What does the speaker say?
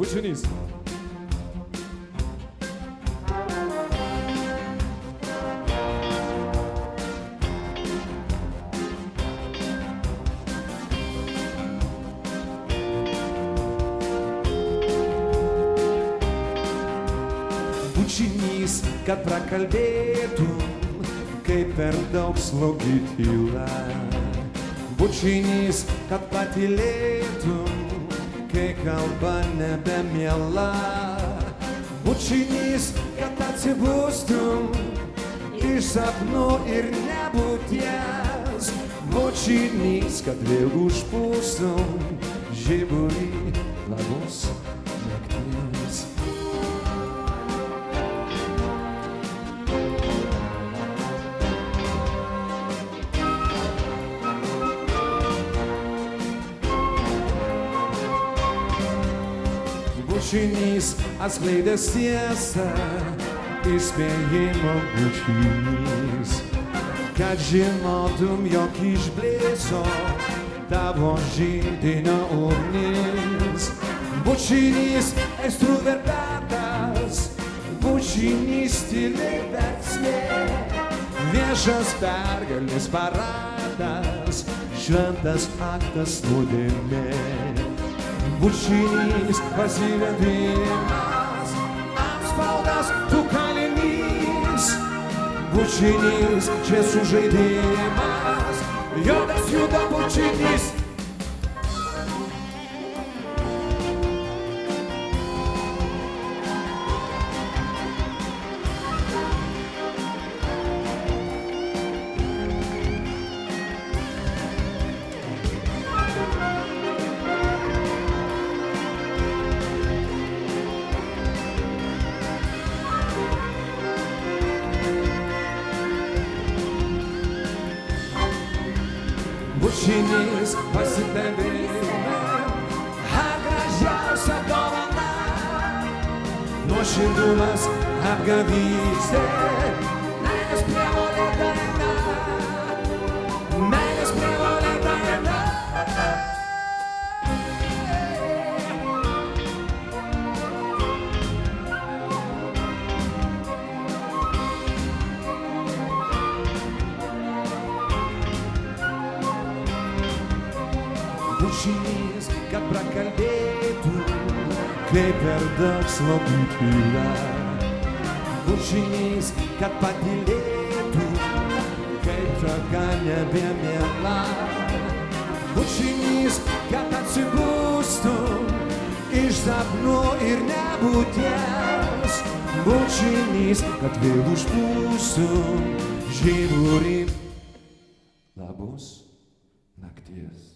Bučinys. Bučinys, kad prakalbėtum, kaip per daug slogi tyla. Bučinys, kad patylėtum, kai kalba nebemiela. Bučinys, kad atsibustum iš sapnų ir nebūties. Bučinys, kad vėl užpūstum žiburį labos nakties. Bučinys atskleidęs tiesą, įspėjimo bučinys, kad žinotum, jog išblėso tavo židinio ugnis. Bučinys aistrų verpetas, bučinys tyli verksmė, viešas pergalės paradas, šventas aktas nuodėmė. Bučinys pasivedimas, apspaudas tu kalinys. Bučinys šviesų žaidimas, juodas juda bučinys. Bučinys pasitavime, gražiausia dovana, nuoširdumas apgavystė, meilės prievolė daina, meilės prievolė daina. Bučinys, kad prakalbėtų, kaip per daug slogi tyla. Bučinys, kad patylėtų, kaip traka nebemiela. Bučinys, kad atsibustum iš sapnų ir nebūties. Bučinys, kad vėl užpūstum žiburį labos nakties.